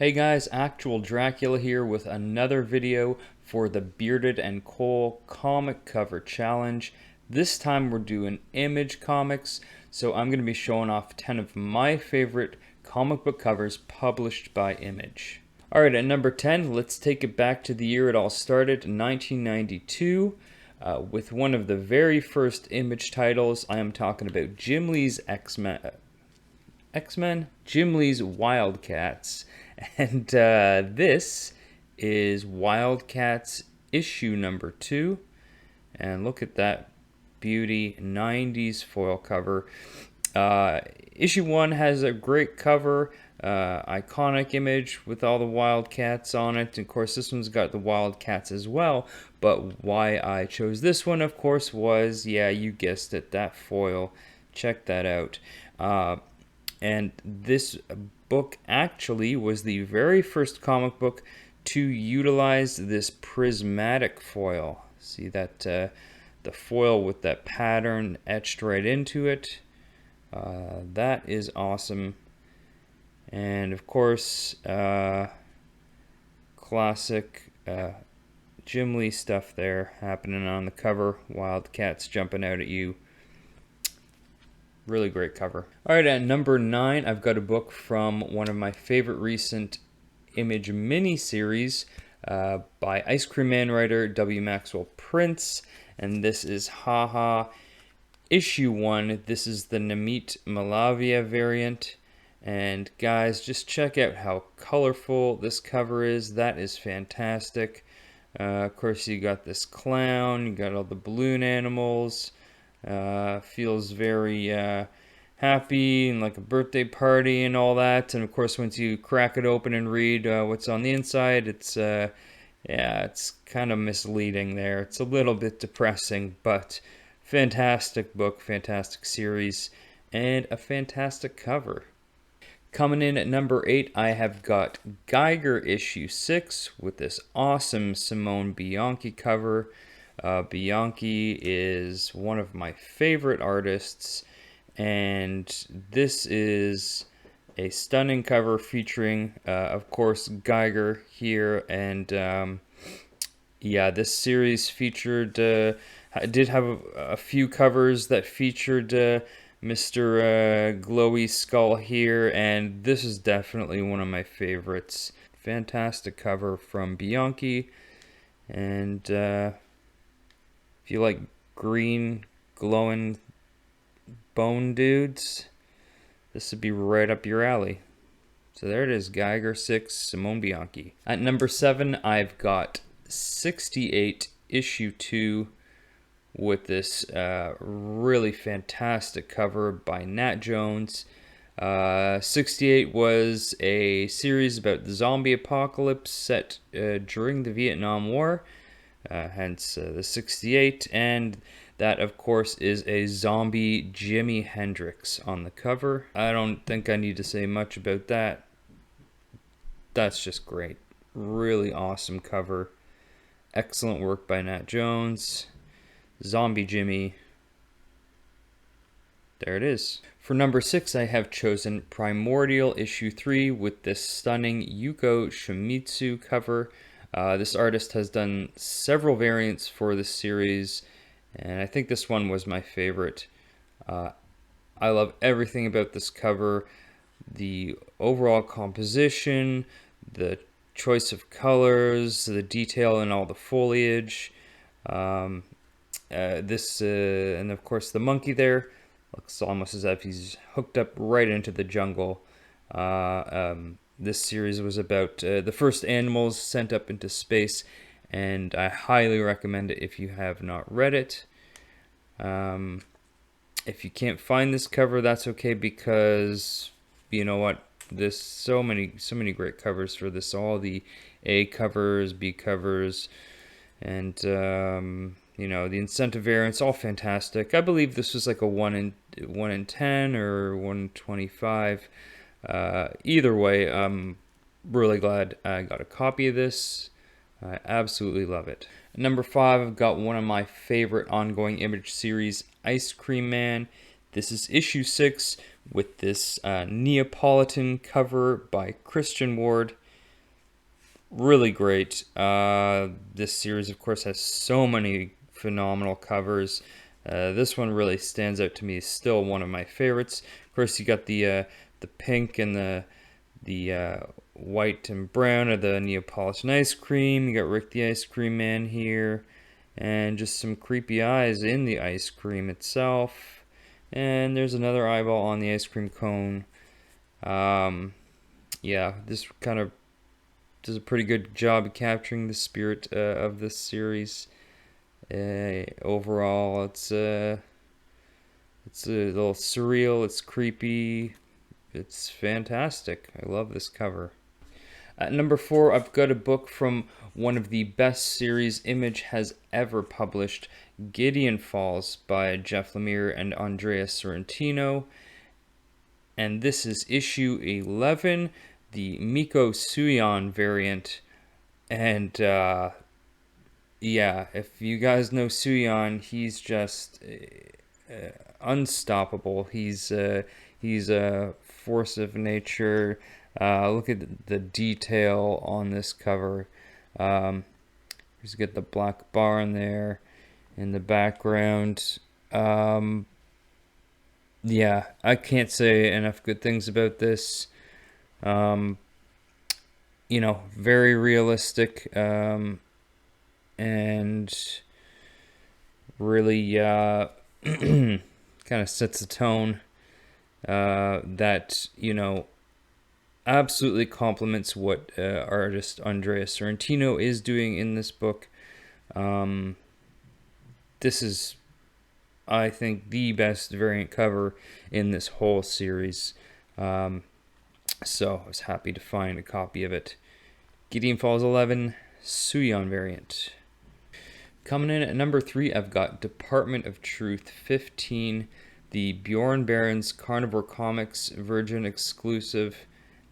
Hey guys, Actual Dracula here with another video for the Bearded and Cole comic cover challenge. This time we're doing Image comics, so I'm going to be showing off 10 of my favorite comic book covers published by Image. Alright, at number 10, let's take it back to the year it all started, 1992, with one of the very first Image titles. I am talking about Jim Lee's X-Men? Jim Lee's Wildcats. And this is Wildcats issue number 2. And look at that beauty, 90s foil cover. Issue 1 has a great cover, iconic image with all the Wildcats on it. And of course, this one's got the Wildcats as well. But why I chose this one, of course, was, yeah, you guessed it, that foil. Check that out. And this book actually was the very first comic book to utilize this prismatic foil. See that the foil with that pattern etched right into it. That is awesome. And of course, classic Jim Lee stuff there happening on the cover. Wildcats jumping out at you. Really great cover. Alright, at number 9, I've got a book from one of my favorite recent Image miniseries by Ice Cream Man writer W. Maxwell Prince. And this is Haha issue 1. This is the Namit Malavia variant. And guys, just check out how colorful this cover is. That is fantastic. Of course, you got this clown, you got all the balloon animals. Feels very happy and like a birthday party and all that. And of course, once you crack it open and read what's on the inside, it's yeah, it's kind of misleading there. It's a little bit depressing, but fantastic book, fantastic series, and a fantastic cover. Coming in at number 8, I have got Geiger issue 6 with this awesome Simone Bianchi cover. Bianchi is one of my favorite artists, and this is a stunning cover featuring, of course, Geiger here. And yeah, this series featured, did have a few covers that featured Mr. Glowy Skull here, and this is definitely one of my favorites. Fantastic cover from Bianchi, and if you like green, glowing bone dudes, this would be right up your alley. So there it is, Geiger 6, Simone Bianchi. At number 7, I've got 68 issue 2 with this really fantastic cover by Nat Jones. 68 was a series about the zombie apocalypse set during the Vietnam War. Hence the 68, and that of course is a zombie Jimi Hendrix on the cover. I don't think I need to say much about that. That's just great. Really awesome cover. Excellent work by Nat Jones. Zombie Jimmy. There it is. For number 6, I have chosen Primordial issue 3 with this stunning Yuko Shimitsu cover. This artist has done several variants for this series, and I think this one was my favorite. I love everything about this cover. The overall composition, the choice of colors, the detail in all the foliage. And of course the monkey there looks almost as if he's hooked up right into the jungle. This series was about the first animals sent up into space, and I highly recommend it if you have not read it. If you can't find this cover, that's okay, because you know what? There's so many great covers for this. All the A covers, B covers, and you know, the incentive variants, all fantastic. I believe this was like a 1 in 10 or 1 in 25. Either way, I'm really glad I got a copy of this. I absolutely love it. At number 5, I've got one of my favorite ongoing Image series, Ice Cream Man. This is issue 6 with this Neapolitan cover by Christian Ward. Really great. This series, of course, has so many phenomenal covers. This one really stands out to me. Is still one of my favorites. Of course, you got the pink and the white and brown of the Neapolitan ice cream. You got Rick the Ice Cream Man here, and just some creepy eyes in the ice cream itself. And there's another eyeball on the ice cream cone. Um, yeah, this kind of does a pretty good job of capturing the spirit of this series. Overall, it's a little surreal. It's creepy. It's fantastic. I love this cover. At number 4, I've got a book from one of the best series Image has ever published, Gideon Falls by Jeff Lemire and Andrea Sorrentino. And this is issue 11, the Miko Suion variant. And yeah, if you guys know Suion, he's just unstoppable. He's a force of nature. Look at the detail on this cover. Just get the black barn there in the background. Yeah, I can't say enough good things about this. Very realistic, and really kind of sets a tone that, absolutely complements what artist Andrea Sorrentino is doing in this book. This is, I think, the best variant cover in this whole series. So I was happy to find a copy of it. Gideon Falls 11, Suion variant. Coming in at number 3, I've got Department of Truth 15, the Bjorn Barron's Carnivore Comics Virgin exclusive,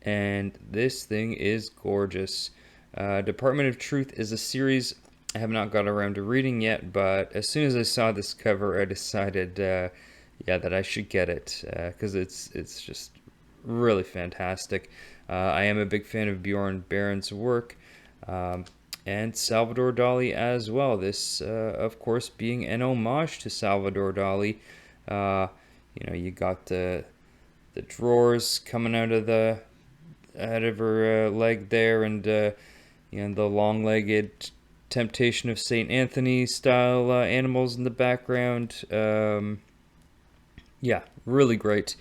and this thing is gorgeous. Department of Truth is a series I have not got around to reading yet, but as soon as I saw this cover, I decided, that I should get it, because it's just really fantastic. I am a big fan of Bjorn Barron's work, and Salvador Dali as well. This, of course, being an homage to Salvador Dali. You got the drawers coming out of her leg there, and the long-legged Temptation of Saint Anthony style animals in the background. Yeah, really great.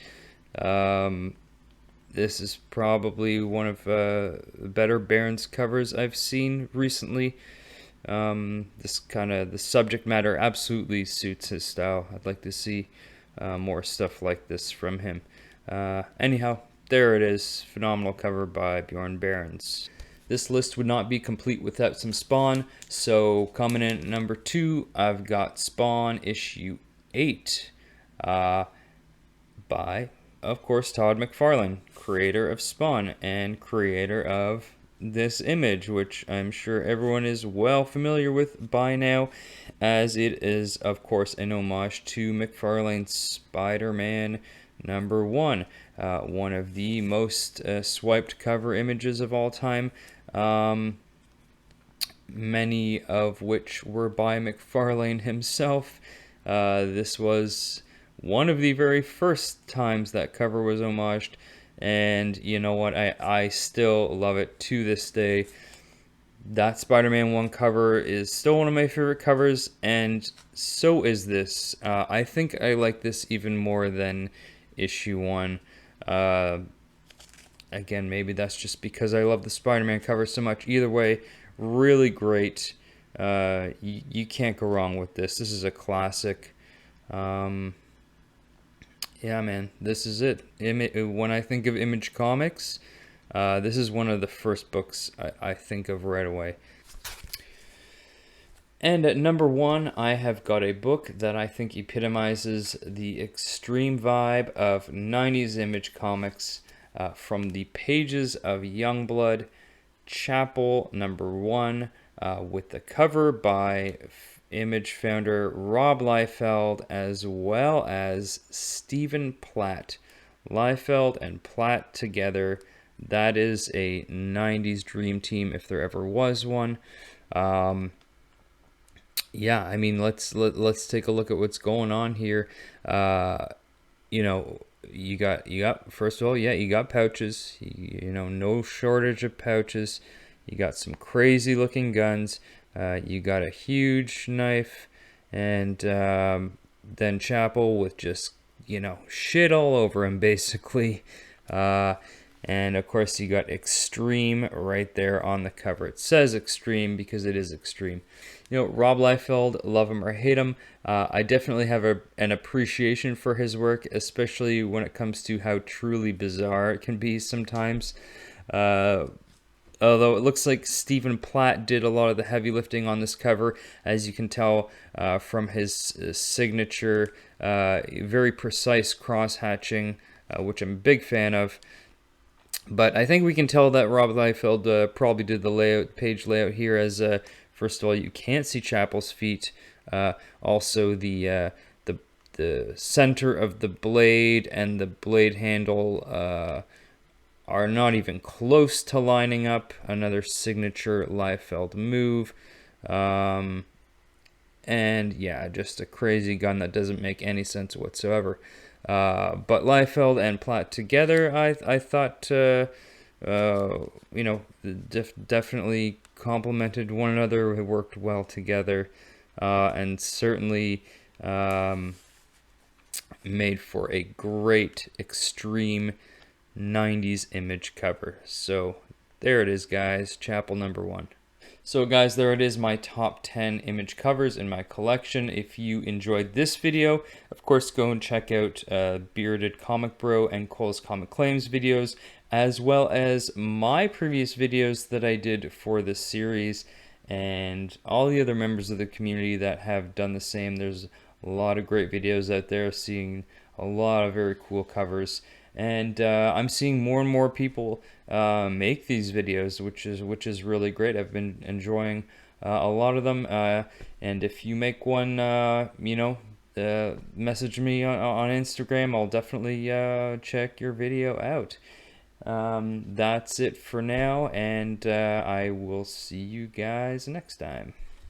This is probably one of the better Barron's covers I've seen recently. This kind of, the subject matter absolutely suits his style. I'd like to see more stuff like this from him. Anyhow, there it is. Phenomenal cover by Bjorn Barron's. This list would not be complete without some Spawn, so coming in at number 2, I've got Spawn issue 8 by, of course, Todd McFarlane, creator of Spawn and creator of this image, which I'm sure everyone is well familiar with by now, as it is, of course, an homage to McFarlane's Spider-Man number 1, one of the most swiped cover images of all time, many of which were by McFarlane himself. This was one of the very first times that cover was homaged, and you know what, I still love it to this day. That Spider-Man 1 cover is still one of my favorite covers, and so is this. I think I like this even more than issue 1. Again, maybe that's just because I love the Spider-Man cover so much. Either way, really great. You can't go wrong with this. This is a classic. Yeah, man, this is it. When I think of Image Comics, this is one of the first books I think of right away. And at number 1, I have got a book that I think epitomizes the extreme vibe of 90s Image Comics, from the pages of Youngblood, Chapel number 1, with the cover by Image founder Rob Liefeld, as well as Stephen Platt. Liefeld and Platt together, that is a 90s dream team if there ever was one. Yeah, I mean, let's take a look at what's going on here. You know, you got first of all, yeah, you got pouches. You know, no shortage of pouches. You got some crazy looking guns. You got a huge knife, and then Chapel with just, you know, shit all over him basically. And of course, you got Extreme right there on the cover. It says Extreme because it is extreme. You know, Rob Liefeld, love him or hate him, I definitely have an appreciation for his work, especially when it comes to how truly bizarre it can be sometimes. Although it looks like Stephen Platt did a lot of the heavy lifting on this cover, as you can tell from his signature, very precise cross-hatching, which I'm a big fan of. But I think we can tell that Rob Liefeld probably did the page layout here, as first of all, you can't see Chapel's feet. Also, the center of the blade and the blade handle are not even close to lining up. Another signature Liefeld move. And yeah, just a crazy gun that doesn't make any sense whatsoever. But Liefeld and Platt together, I thought, you know, definitely complemented one another. It worked well together, and certainly made for a great extreme 90s image cover. So there it is, guys. Chapel number 1. So guys, there it is, my top 10 image covers in my collection. If you enjoyed this video, of course, go and check out Bearded Comic Bro and Cole's Comic Claims videos, as well as my previous videos that I did for this series, and all the other members of the community that have done the same. There's a lot of great videos out there, seeing a lot of very cool covers. And I'm seeing more and more people make these videos, which is really great. I've been enjoying a lot of them. And if you make one, you know, message me on Instagram. I'll definitely check your video out. That's it for now, and I will see you guys next time.